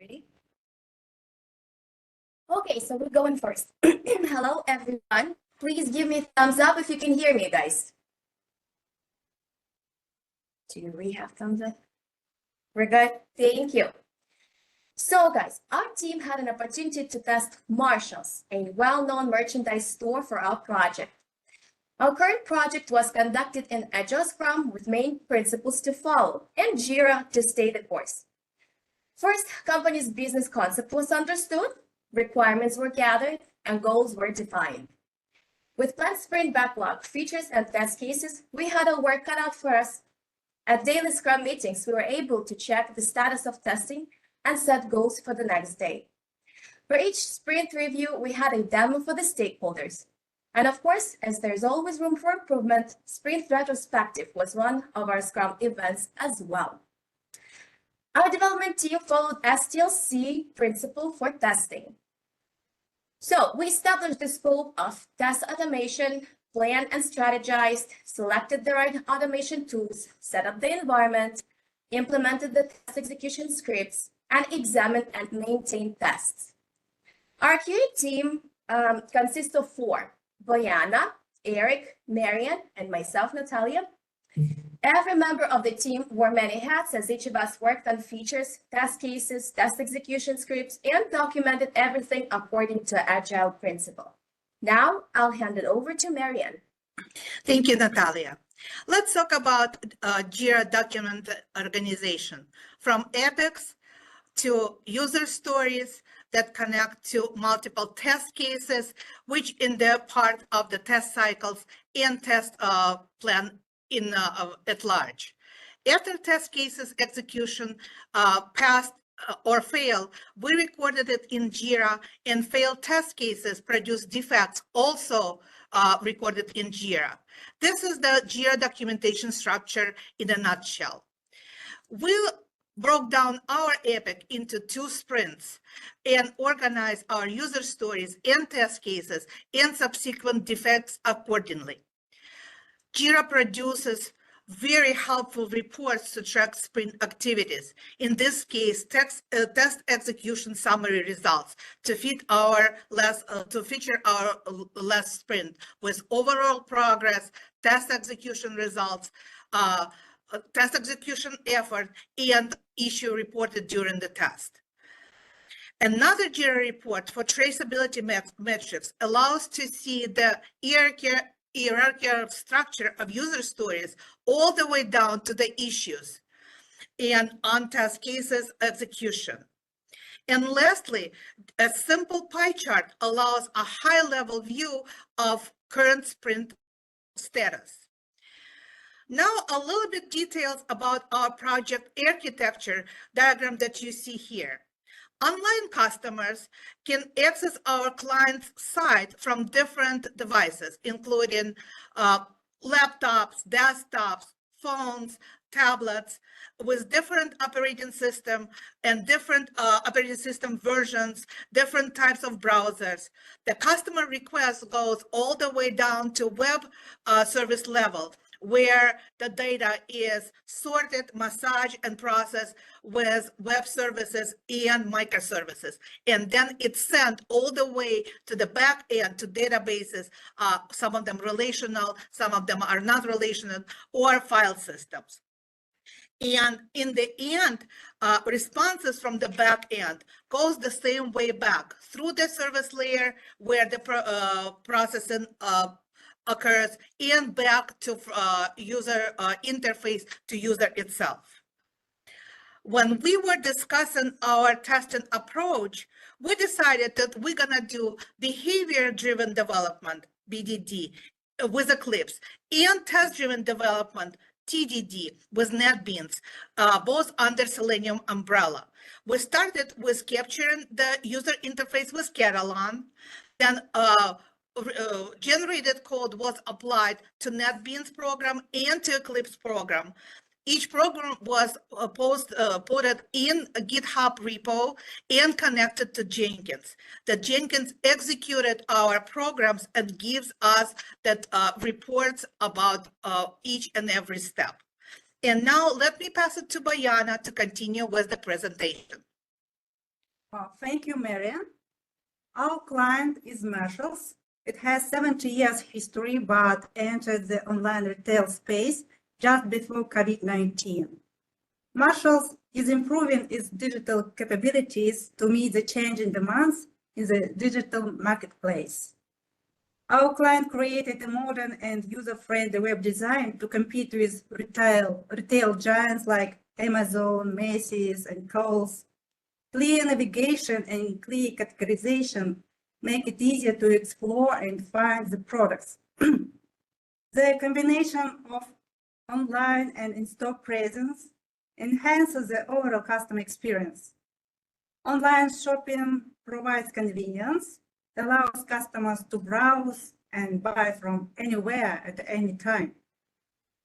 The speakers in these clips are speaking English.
Ready? Okay, so we're going first. Hello, everyone. Please give me a thumbs up if you can hear me, guys. Do we have thumbs up? We're good. Thank you. So, guys, our team had an opportunity to test Marshalls, a well-known merchandise store for our project. Our current project was conducted in Agile Scrum with main principles to follow and Jira to stay the course. First, company's business concept was understood, requirements were gathered, and goals were defined. With planned sprint backlog, features, and test cases, we had our work cut out for us. At daily Scrum meetings, we were able to check the status of testing and set goals for the next day. For each sprint review, we had a demo for the stakeholders. And of course, as there's always room for improvement, sprint retrospective was one of our Scrum events as well. Our development team followed STLC principle for testing. So we established the scope of test automation, planned and strategized, selected the right automation tools, set up the environment, implemented the test execution scripts, and examined and maintained tests. Our QA team consists of 4, Boyana, Eric, Marian, and myself, Natalia. Every member of the team wore many hats as each of us worked on features, test cases, test execution scripts, and documented everything according to Agile principle. Now, I'll hand it over to Marian. Thank you, Natalia. Let's talk about Jira document organization, from epics to user stories that connect to multiple test cases, which in their part of the test cycles and test plan at large. After test cases execution passed or fail, we recorded it in Jira, and failed test cases produce defects also recorded in Jira. This is the Jira documentation structure in a nutshell. We broke down our epic into 2 sprints and organized our user stories and test cases and subsequent defects accordingly. Jira produces very helpful reports to track sprint activities. In this case, test execution summary results to feature our last sprint with overall progress, test execution results, test execution effort, and issue reported during the test. Another Jira report for traceability metrics allows to see the hierarchical structure of user stories all the way down to the issues and on test cases execution. And lastly, a simple pie chart allows a high-level view of current sprint status. Now, a little bit details about our project architecture diagram that you see here. Online customers can access our client's site from different devices, including laptops, desktops, phones, tablets, with different operating system and different operating system versions, different types of browsers. The customer request goes all the way down to web service level, where the data is sorted, massaged, and processed with web services and microservices. And then it's sent all the way to the back end to databases, some of them relational, some of them are not relational, or file systems. And in the end, responses from the back end goes the same way back through the service layer where the processing occurs and back to user interface to user itself. When we were discussing our testing approach, we decided that we're gonna do behavior-driven development, BDD, with Eclipse, and test-driven development, TDD, with NetBeans, both under Selenium umbrella. We started with capturing the user interface with Catalan, then generated code was applied to NetBeans program and to Eclipse program. Each program was put in a GitHub repo and connected to Jenkins. The Jenkins executed our programs and gives us that reports about each and every step. And now let me pass it to Bayana to continue with the presentation. Thank you, Marian. Our client is Marshalls. It has 70 years history, but entered the online retail space just before COVID-19. Marshalls is improving its digital capabilities to meet the changing demands in the digital marketplace. Our client created a modern and user-friendly web design to compete with retail giants like Amazon, Macy's, and Kohl's. Clear navigation and clear categorization make it easier to explore and find the products. The combination of online and in-store presence enhances the overall customer experience. Online shopping provides convenience, allows customers to browse and buy from anywhere at any time.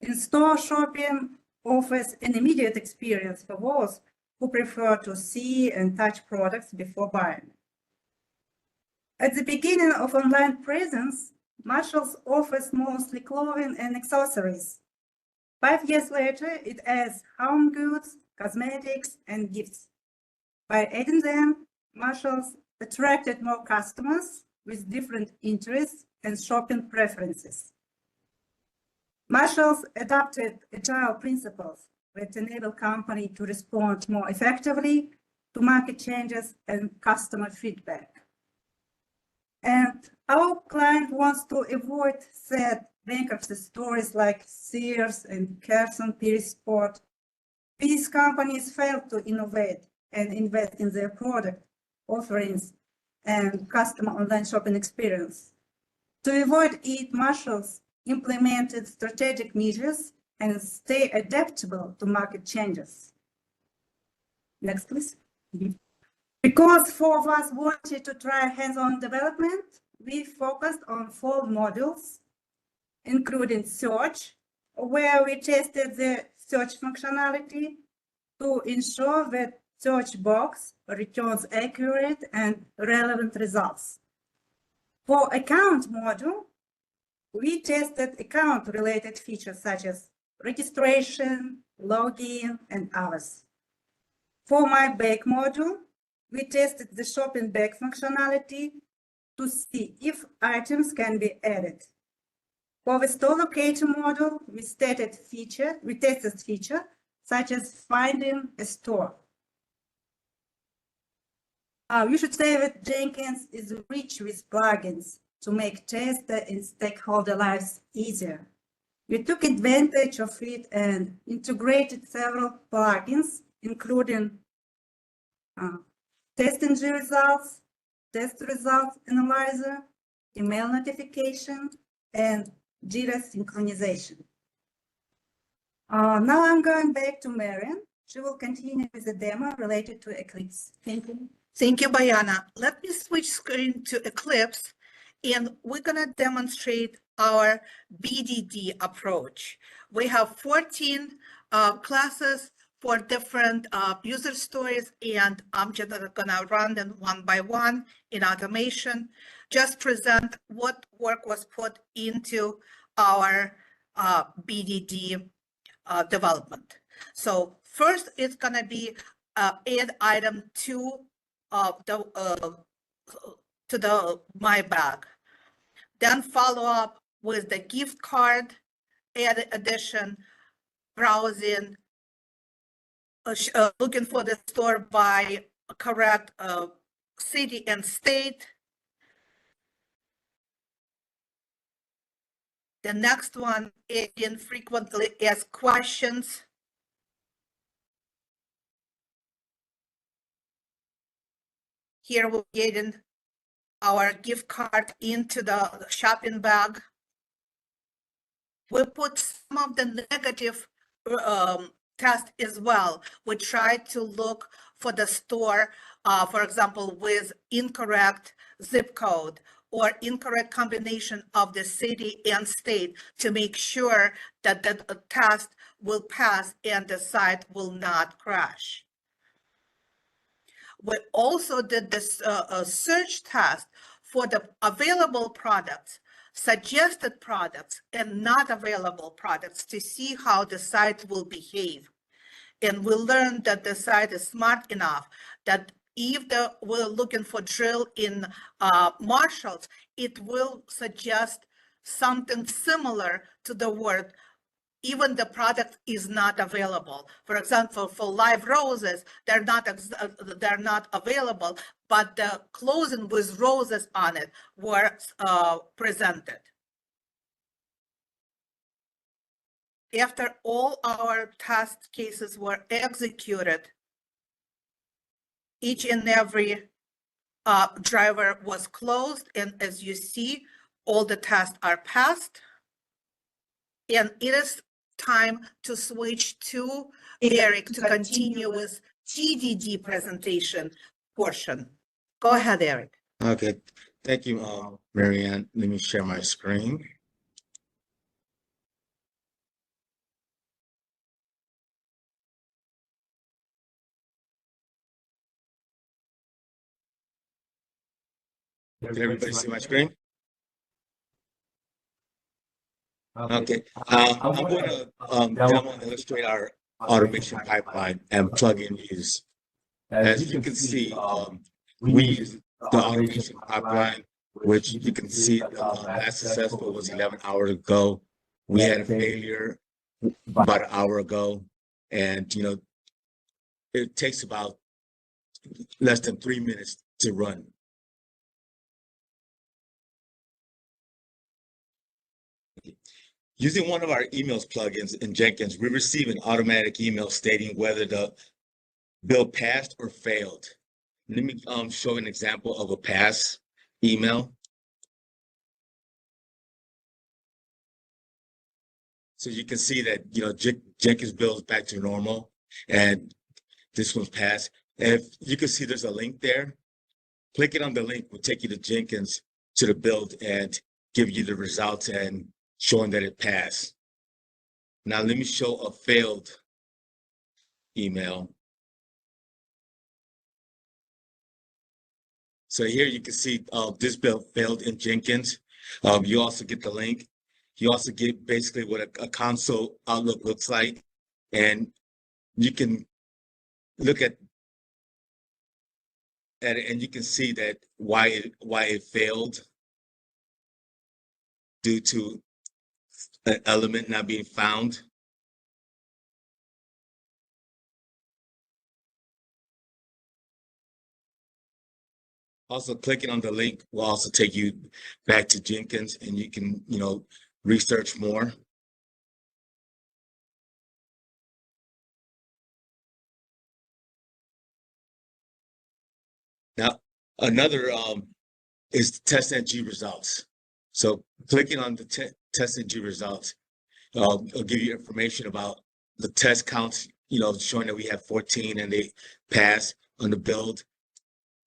In-store shopping offers an immediate experience for those who prefer to see and touch products before buying. At the beginning of online presence, Marshalls offers mostly clothing and accessories. 5 years later, it adds home goods, cosmetics, and gifts. By adding them, Marshalls attracted more customers with different interests and shopping preferences. Marshalls adopted Agile principles that enable company to respond more effectively to market changes and customer feedback. And our client wants to avoid sad bankruptcy stories like Sears and Carson Pierce Sport. These companies fail to innovate and invest in their product offerings and customer online shopping experience. To avoid it, Marshalls implemented strategic measures and stay adaptable to market changes. Next, please. Because 4 of us wanted to try hands-on development, we focused on 4 modules, including search, where we tested the search functionality to ensure that search box returns accurate and relevant results. For account module, we tested account-related features such as registration, login, and others. For my bag module, we tested the shopping bag functionality to see if items can be added. For the store locator module, we tested features such as finding a store. You should say that Jenkins is rich with plugins to make tester and stakeholder lives easier. We took advantage of it and integrated several plugins, including test engine results, test results analyzer, email notification, and Jira synchronization. Now I'm going back to Marian. She will continue with the demo related to Eclipse. Thank you. Thank you, Bayana. Let me switch screen to Eclipse, and we're going to demonstrate our BDD approach. We have 14 classes for different user stories, and I'm just going to run them one by one in automation, just present what work was put into our BDD development. So first, it's going to be add item to my bag. Then follow up with the gift card, add addition, browsing, looking for the store by correct city and state. The next one is frequently asked questions. Here we're getting our gift card into the shopping bag. We put some of the negative test as well. We try to look for the store, for example, with incorrect zip code or incorrect combination of the city and state to make sure that the test will pass and the site will not crash. We also did this search test for the available products, suggested products, and not available products to see how the site will behave. And we learned that the site is smart enough that if we're looking for drill in marshals, it will suggest something similar to the word even the product is not available. For example, for live roses, they're not available, but the clothing with roses on it were presented. After all our test cases were executed, each and every driver was closed, and as you see, all the tests are passed. And it is time to switch to Eric to continue with BDD presentation portion. Go ahead, Eric. Okay, thank you, Marianne. Let me share my screen. Can everybody see my screen? Okay, I'm going to demo and illustrate our automation pipeline and plugin use. As you can see, we use the automation pipeline, which you can see last successful was 11 hours ago. We had a failure about an hour ago, and it takes about less than 3 minutes to run. Using one of our emails plugins in Jenkins, we receive an automatic email stating whether the build passed or failed. Let me show an example of a pass email. So you can see that Jenkins builds back to normal, and this one's passed. And if you can see, there's a link there. Clicking on the link will take you to Jenkins to the build and give you the results and showing that it passed. Now let me show a failed email. So here you can see this build failed in Jenkins. You also get the link. You also get basically what a console outlook looks like, and you can look at it and you can see that why it failed, due to an element not being found. Also, clicking on the link will also take you back to Jenkins, and you can, research more. Now, another is the test NG results. So clicking on the test NG results, it'll give you information about the test counts, showing that we have 14 and they pass on the build.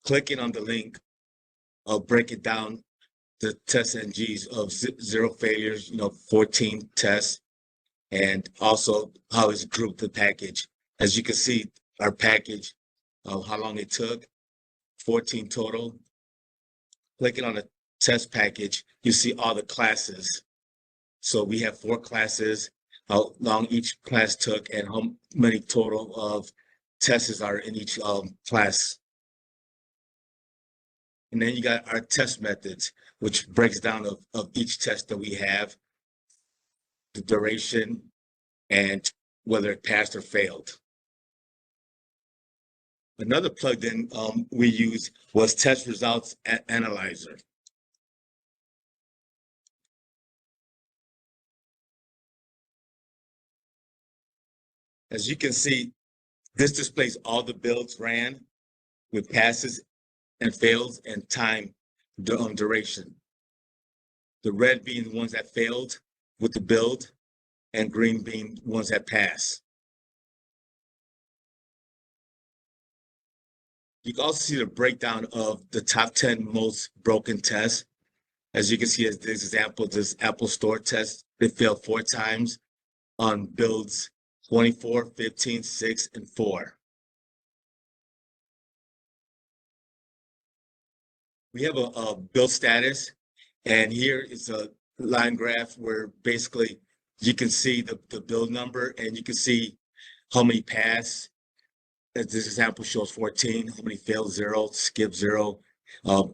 Clicking on the link, I'll break it down, the test NGs of 0 failures, 14 tests, and also how it's grouped the package. As you can see, our package, how long it took, 14 total. Clicking on the test package, you see all the classes. So we have 4 classes, how long each class took, and how many total of tests are in each class. And then you got our test methods, which breaks down of each test that we have, the duration, and whether it passed or failed. Another plugin we used was Test Results Analyzer. As you can see, this displays all the builds ran with passes and fails and time duration. The red being the ones that failed with the build, and green being ones that pass. You can also see the breakdown of the top 10 most broken tests. As you can see, as this example, this Apple Store test, it failed 4 times on builds 24, 15, 6, and 4. We have a build status, and here is a line graph where basically you can see the build number, and you can see how many pass as this example shows 14, how many failed? 0, skip 0,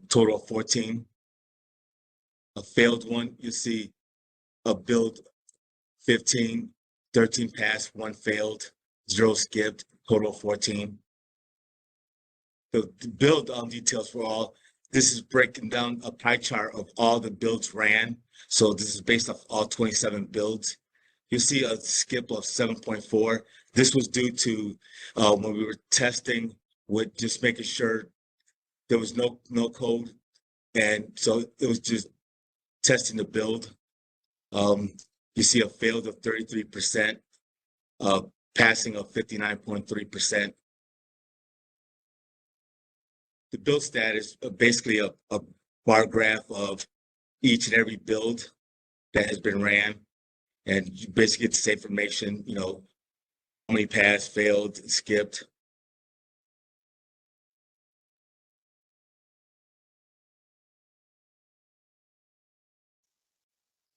total of 14. A failed one, you see a build 15, 13 passed, 1 failed, 0 skipped, total of 14. The build details for all, this is breaking down a pie chart of all the builds ran. So this is based off all 27 builds. You see a skip of 7.4. This was due to when we were testing with just making sure there was no code. And so it was just testing the build. You see a failed of 33%, passing of 59.3%. The build status is basically a bar graph of each and every build that has been ran. And you basically get this information, you know, how many passed, failed, skipped.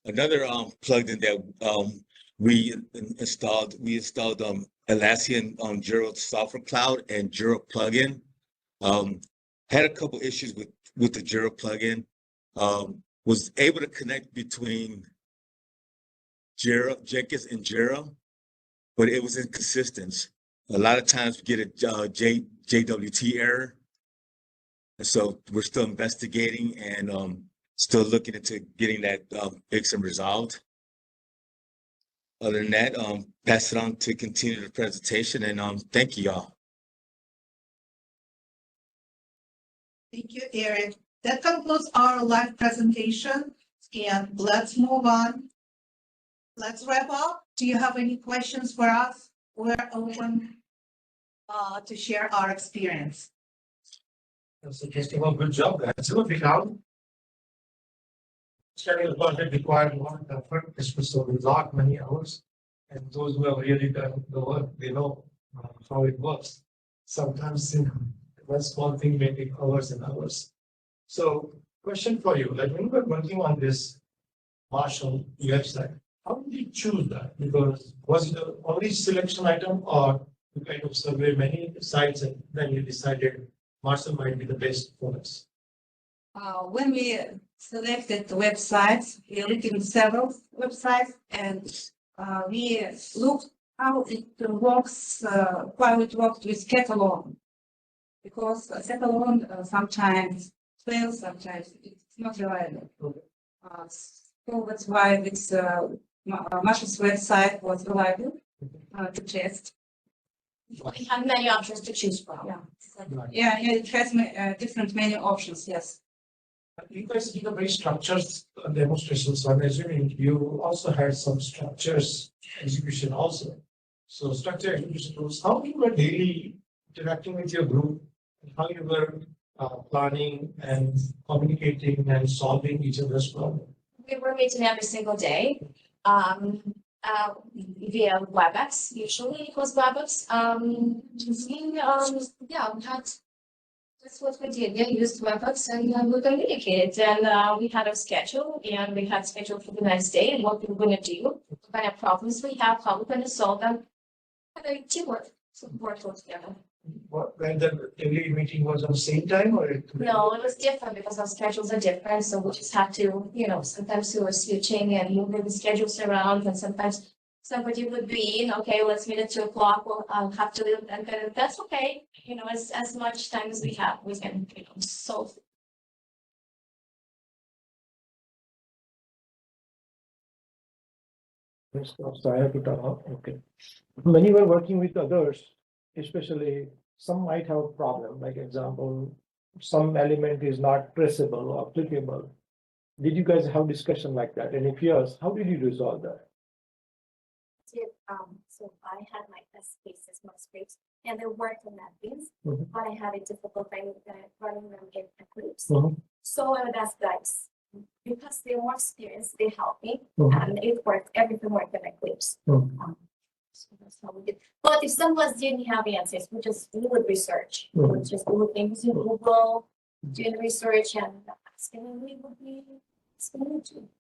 Another plugin that we installed Atlassian Jira Software Cloud and Jira plugin. Had a couple issues with the Jira plugin. Was able to connect between Jira, Jenkins and Jira, but it was inconsistent. A lot of times we get a JWT error. And so we're still investigating and still looking into getting that fixed and resolved. Other than that, pass it on to continue the presentation and thank you, y'all. Thank you, Eric. That concludes our live presentation, and let's move on. Let's wrap up. Do you have any questions for us? We're open to share our experience. So first of all, good job, guys. So we have study about it required a lot of effort, especially a lot many hours. And those who have really done the work, they know how it works. Sometimes one small thing may take hours and hours. So question for you, like when you were working on this Marshall website, how did you choose that? Because was it the only selection item or you kind of surveyed many sites and then you decided Marshall might be the best for us? When we selected the websites, we looked in several websites and we looked how it works with catalog. Because catalog sometimes fails, sometimes it's not reliable. Okay. So that's why this Marshall's website was reliable to test. We have many options to choose from. Yeah, it has different menu options, yes. You guys did a very structured demonstration, so I'm assuming you also had some structures execution also. So structure execution tools, how you were daily interacting with your group, and how you were planning and communicating and solving each other's problem. We were meeting every single day via WebEx. Usually it was WebEx. We had. That's what we did. We used WebEx and we communicated. And we had a schedule and we had scheduled for the next day and what we were going to do, what kind of problems we have, how we're going to solve them. And teamwork, so we worked all together. When the daily meeting was on the same time or? No, it was different because our schedules are different. So we just had to, sometimes we were switching and moving the schedules around, and sometimes somebody would be, okay, let's meet at 2 o'clock. Well, I'll have to leave, and that's okay. As much time as we have, we can, solve. So I have to turn off. Okay. When you were working with others, especially some might have a problem, like example, some element is not traceable or applicable. Did you guys have discussion like that? And if yes, how did you resolve that? So I had my test cases, my scripts, and they worked on napkins, Mhm. but I had a difficult time running them in Eclipse. Mhm. So I would ask guys, because they're more experienced, they helped me, Mhm. and it worked, everything worked in Eclipse. Mhm. So that's how we did. But if someone didn't have answers, we would research. We would just do things in Google, doing research and asking, and we would be asking to.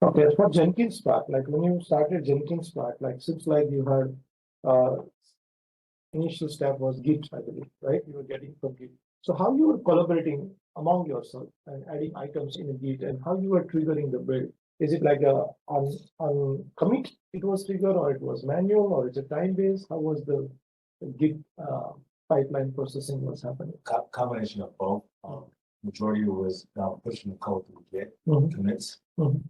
Okay, for Jenkins part, like when you started Jenkins part, like seems like you had initial step was Git, I believe, right? You were getting from Git. So how you were collaborating among yourself and adding items in Git, and how you were triggering the build? Is it like a on commit it was triggered, or it was manual, or is it time based? How was the Git pipeline processing was happening? Combination of both. Majority was pushing the code through Git Mhm. commits. Mhm.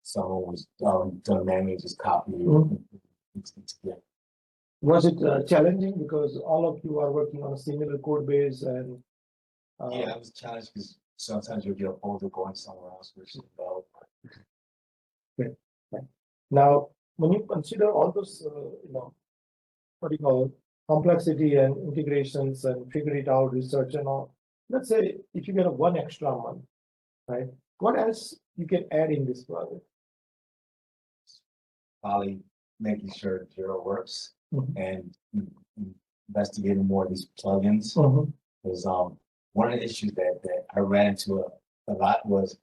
Someone was done manually, just copy it. Mhm. It's Git. Was it challenging because all of you are working on a similar code base and Yeah, it was a challenge because sometimes you'll get a folder going somewhere else, which is about. now when you consider all those what do you call it, complexity and integrations and figure it out, research and all, let's say if you get a one extra month, right? What else you can add in this project? Probably making sure Jira works Mhm. and investigating more of these plugins. Mhm. Because one of the issues that I ran into a lot was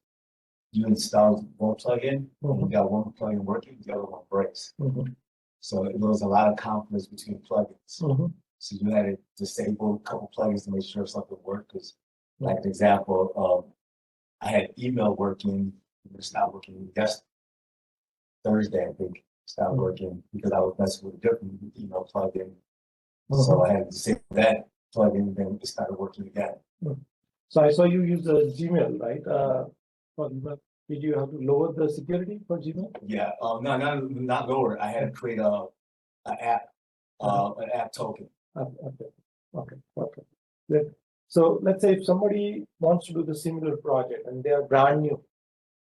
you install one plugin, and you got one plugin working, the other one breaks. Mhm. So there was a lot of conflicts between plugins. Mhm. So you had to disable a couple plugins to make sure something worked. Because, like an example, I had email working, it stopped working just Thursday, I think, stopped working because I was messing with a different email plugin. So I had to disable that plugin, then it started working again. So I saw you use the Gmail, right? For email. Did you have to lower the security for Gmail? Yeah, no, not lower. I had to create an app token. Okay. Good. So let's say if somebody wants to do the similar project and they are brand new,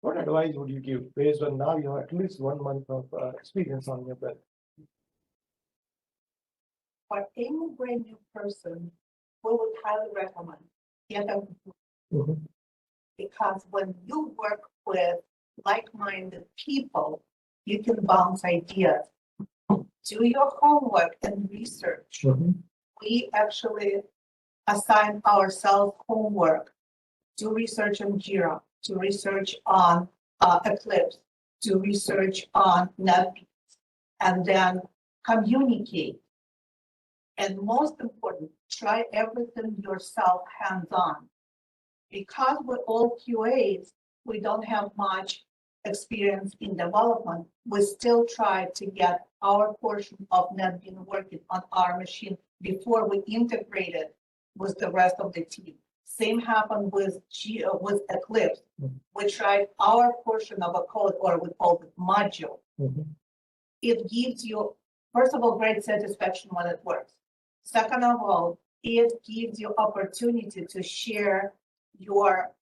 what advice would you give based on now you have at least 1 month of experience on your belt? For any brand new person, we would highly recommend get a Mhm. because when you work with like-minded people, you can bounce ideas. Do your homework and research. Mhm. We actually assign ourselves homework. Do research on Jira, do research on Eclipse, do research on NetBeans, and then communicate. And most important, try everything yourself hands-on. Because we're all QAs, we don't have much experience in development. We still try to get our portion of NetBeans working on our machine before we integrate it with the rest of the team. Same happened with Eclipse. We tried our portion of a code, or we call it module. Mhm. It gives you, first of all, great satisfaction when it works. Second of all, it gives you opportunity to share your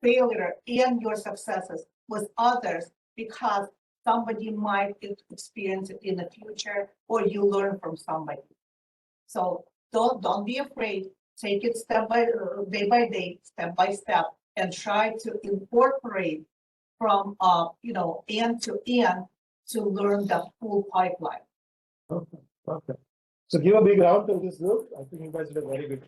failure and your successes with others, because somebody might experience it in the future, or you learn from somebody. So don't be afraid. Take it day by day, step by step, and try to incorporate from end to end to learn the full pipeline. Okay. So give a big round to this group. I think you guys did a very good